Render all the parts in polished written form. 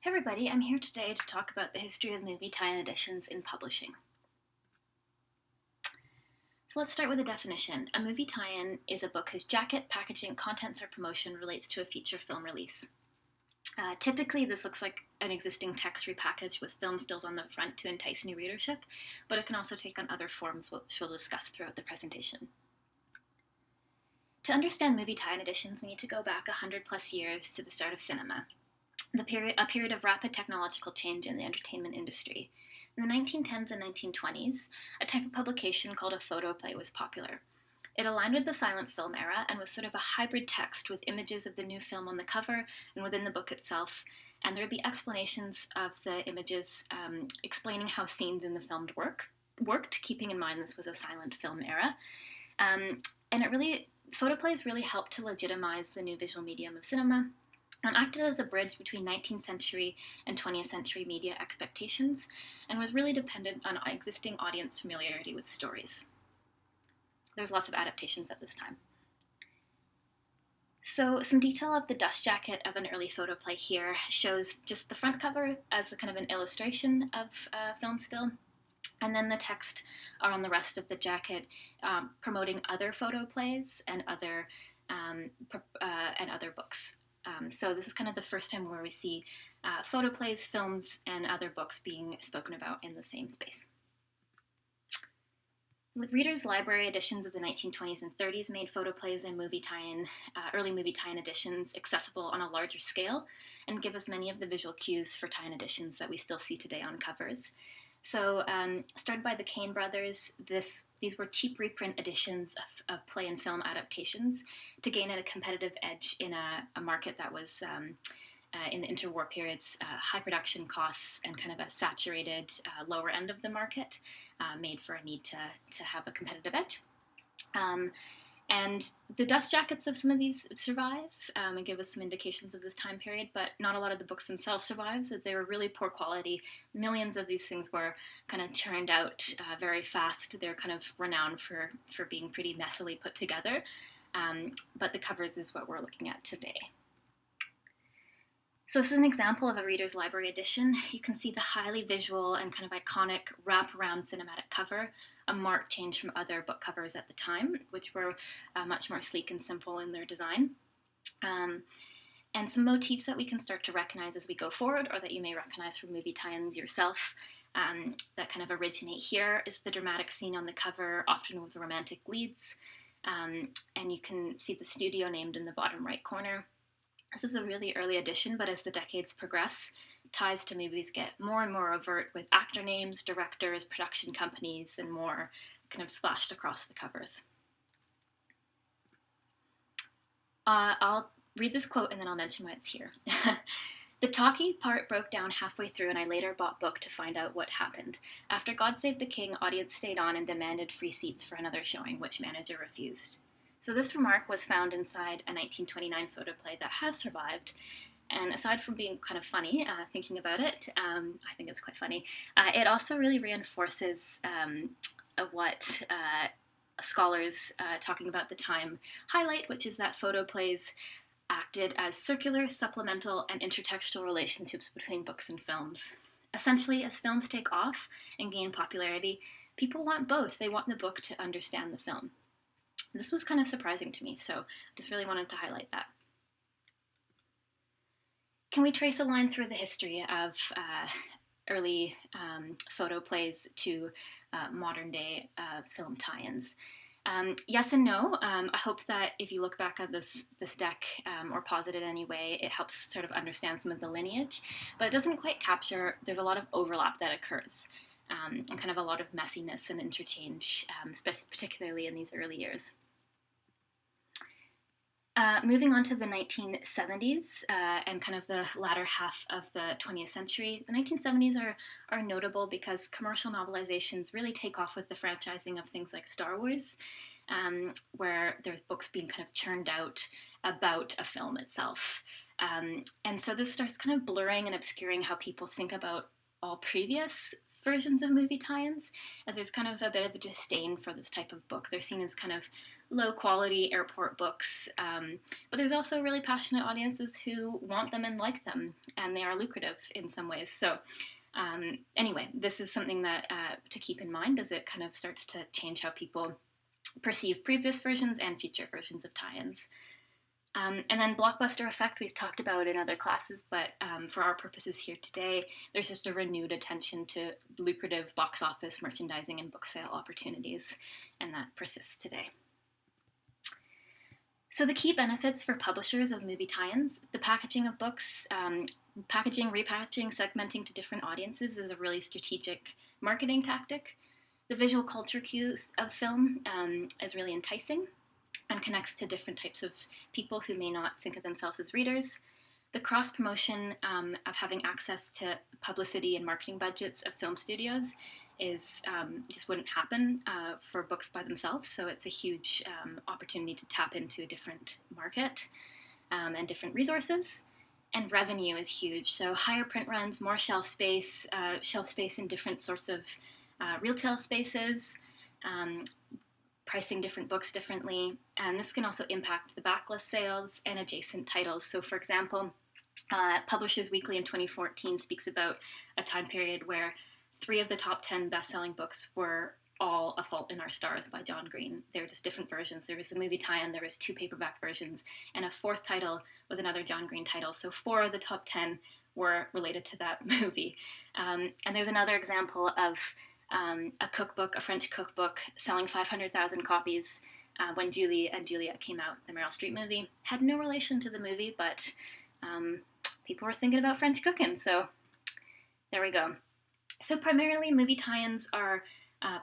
Hey everybody, I'm here today to talk about the history of movie tie-in editions in publishing. So let's start with a definition. A movie tie-in is a book whose jacket, packaging, contents, or promotion relates to a feature film release. Typically, this looks like an existing text repackaged with film stills on the front to entice new readership, but it can also take on other forms, which we'll discuss throughout the presentation. To understand movie tie-in editions, we need to go back 100 plus years to the start of cinema. A period of rapid technological change in the entertainment industry. In the 1910s and 1920s, a type of publication called a photoplay was popular. It aligned with the silent film era and was sort of a hybrid text with images of the new film on the cover and within the book itself, and there would be explanations of the images explaining how scenes in the film worked, keeping in mind this was a silent film era. Photoplays really helped to legitimize the new visual medium of cinema and acted as a bridge between 19th century and 20th century media expectations, and was really dependent on existing audience familiarity with stories. There's lots of adaptations at this time. So some detail of the dust jacket of an early photoplay here shows just the front cover as a kind of an illustration of film still, and then the text are on the rest of the jacket, promoting other photoplays and other books. So this is kind of the first time where we see photoplays, films, and other books being spoken about in the same space. Reader's Library editions of the 1920s and 30s made photoplays and early movie tie-in editions accessible on a larger scale and give us many of the visual cues for tie-in editions that we still see today on covers. So, started by the Kane brothers, these were cheap reprint editions of play and film adaptations to gain a competitive edge in a market that was, in the interwar periods, high production costs and kind of a saturated lower end of the market, made for a need to have a competitive edge. And the dust jackets of some of these survive and give us some indications of this time period, but not a lot of the books themselves survive, as they were really poor quality. Millions of these things were kind of churned out very fast. They're kind of renowned for being pretty messily put together, but the covers is what we're looking at today. So this is an example of a Reader's Library edition. You can see the highly visual and kind of iconic wraparound cinematic cover, a marked change from other book covers at the time, which were much more sleek and simple in their design. And some motifs that we can start to recognize as we go forward, or that you may recognize from movie tie-ins yourself, that kind of originate here is the dramatic scene on the cover, often with romantic leads. And you can see the studio named in the bottom right corner. This is a really early edition, but as the decades progress, ties to movies get more and more overt with actor names, directors, production companies, and more kind of splashed across the covers. I'll read this quote and then I'll mention why it's here. The talkie part broke down halfway through, and I later bought book to find out what happened. After God Save the King, audience stayed on and demanded free seats for another showing, which manager refused. So this remark was found inside a 1929 photoplay that has survived, and aside from being kind of funny, thinking about it, I think it's quite funny, it also really reinforces what scholars talking about the time highlight, which is that photoplays acted as circular, supplemental, and intertextual relationships between books and films. Essentially, as films take off and gain popularity, people want both. They want the book to understand the film. This was kind of surprising to me, so just really wanted to highlight that. Can we trace a line through the history of early photoplays to modern day film tie-ins? Yes and no. I hope that if you look back at this deck or pause it in any way, it helps sort of understand some of the lineage, but it doesn't quite capture, there's a lot of overlap that occurs. And kind of a lot of messiness and interchange, particularly in these early years. Moving on to the 1970s and kind of the latter half of the 20th century, the 1970s are notable because commercial novelizations really take off with the franchising of things like Star Wars, where there's books being kind of churned out about a film itself. And so this starts kind of blurring and obscuring how people think about all previous versions of movie tie-ins, as there's kind of a bit of a disdain for this type of book. They're seen as kind of low-quality airport books, but there's also really passionate audiences who want them and like them, and they are lucrative in some ways. So anyway, this is something that to keep in mind as it kind of starts to change how people perceive previous versions and future versions of tie-ins. And then blockbuster effect we've talked about in other classes, but for our purposes here today, there's just a renewed attention to lucrative box office merchandising and book sale opportunities, and that persists today. So the key benefits for publishers of movie tie-ins: the packaging of books, packaging, repackaging, segmenting to different audiences is a really strategic marketing tactic. The visual culture cues of film is really enticing and connects to different types of people who may not think of themselves as readers. The cross-promotion of having access to publicity and marketing budgets of film studios is just wouldn't happen for books by themselves, so it's a huge opportunity to tap into a different market and different resources. And revenue is huge, so higher print runs, more shelf space in different sorts of retail spaces, pricing different books differently, and this can also impact the backlist sales and adjacent titles. So for example, Publishers Weekly in 2014 speaks about a time period where 3 of the top 10 best-selling books were all A Fault in Our Stars by John Green. They were just different versions. There was the movie tie-in, there was 2 paperback versions, and a 4th title was another John Green title. So 4 of the top 10 were related to that movie. And there's another example of a French cookbook, selling 500,000 copies when Julie and Juliet came out, the Meryl Streep movie. Had no relation to the movie, but people were thinking about French cooking, so there we go. So primarily, movie tie-ins are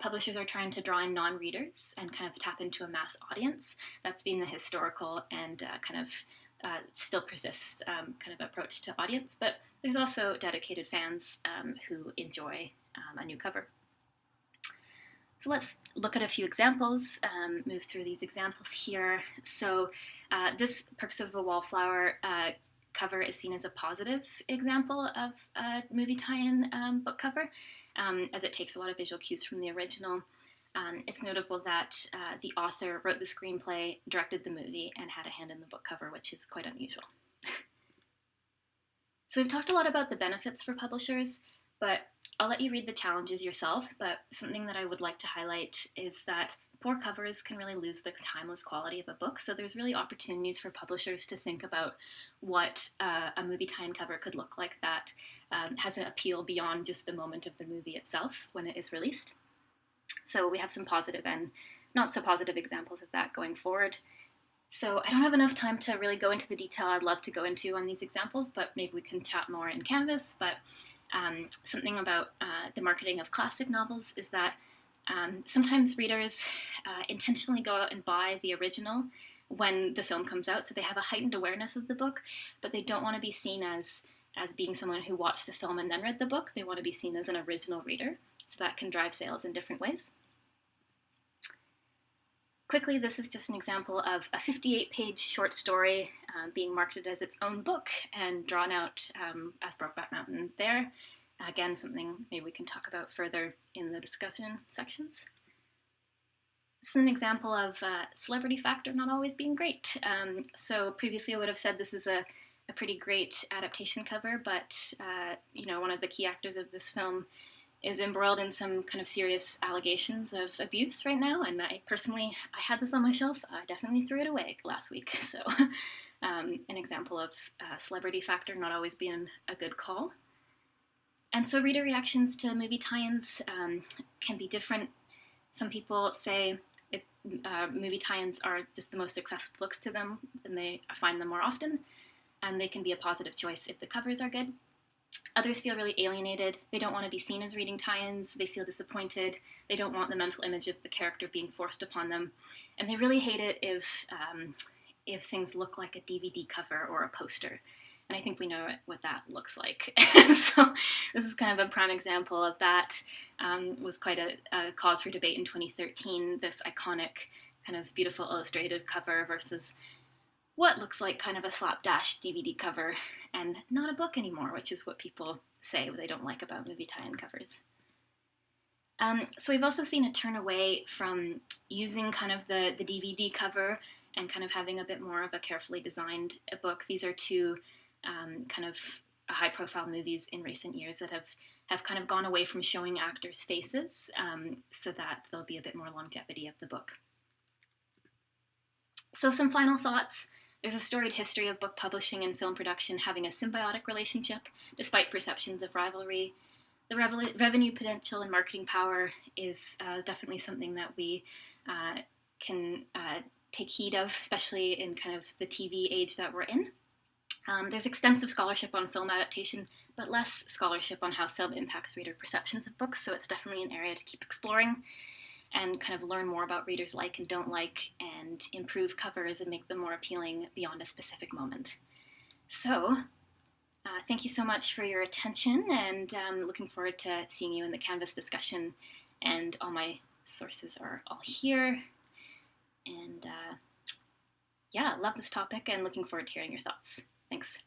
publishers are trying to draw in non-readers and kind of tap into a mass audience. That's been the historical and still persists kind of approach to audience, but there's also dedicated fans who enjoy a new cover. So let's look at a few examples, move through these examples here. So this Perks of a Wallflower cover is seen as a positive example of a movie tie-in book cover, as it takes a lot of visual cues from the original. It's notable that the author wrote the screenplay, directed the movie, and had a hand in the book cover, which is quite unusual. So we've talked a lot about the benefits for publishers, but I'll let you read the challenges yourself, but something that I would like to highlight is that poor covers can really lose the timeless quality of a book, so there's really opportunities for publishers to think about what a movie tie-in cover could look like that has an appeal beyond just the moment of the movie itself when it is released. So we have some positive and not so positive examples of that going forward. So I don't have enough time to really go into the detail I'd love to go into on these examples, but maybe we can chat more in Canvas. But something about the marketing of classic novels is that sometimes readers intentionally go out and buy the original when the film comes out, so they have a heightened awareness of the book, but they don't want to be seen as being someone who watched the film and then read the book. They want to be seen as an original reader, so that can drive sales in different ways. Quickly, this is just an example of a 58-page short story being marketed as its own book and drawn out as Brokeback Mountain there. Again, something maybe we can talk about further in the discussion sections. This is an example of celebrity factor not always being great. So previously I would have said this is a pretty great adaptation cover, but one of the key actors of this film is embroiled in some kind of serious allegations of abuse right now, and I had this on my shelf. I definitely threw it away last week, so an example of celebrity factor not always being a good call. And so reader reactions to movie tie-ins can be different. Some people say movie tie-ins are just the most accessible books to them, and they find them more often, and they can be a positive choice if the covers are good. Others feel really alienated. They don't want to be seen as reading tie-ins. They feel disappointed. They don't want the mental image of the character being forced upon them. And they really hate it if things look like a DVD cover or a poster. And I think we know what that looks like. So this is kind of a prime example of that. Was quite a cause for debate in 2013, this iconic kind of beautiful illustrative cover versus what looks like kind of a slapdash DVD cover and not a book anymore, which is what people say they don't like about movie tie-in covers. So we've also seen a turn away from using kind of the DVD cover and kind of having a bit more of a carefully designed book. These are two kind of high-profile movies in recent years that have kind of gone away from showing actors' faces, so that there'll be a bit more longevity of the book. So some final thoughts. There's a storied history of book publishing and film production having a symbiotic relationship, despite perceptions of rivalry. The revenue potential and marketing power is definitely something that we can take heed of, especially in kind of the TV age that we're in. There's extensive scholarship on film adaptation, but less scholarship on how film impacts reader perceptions of books, so it's definitely an area to keep exploring and kind of learn more about readers like and don't like, and improve covers and make them more appealing beyond a specific moment. So, thank you so much for your attention, and looking forward to seeing you in the Canvas discussion. And all my sources are all here. And yeah, love this topic and looking forward to hearing your thoughts. Thanks.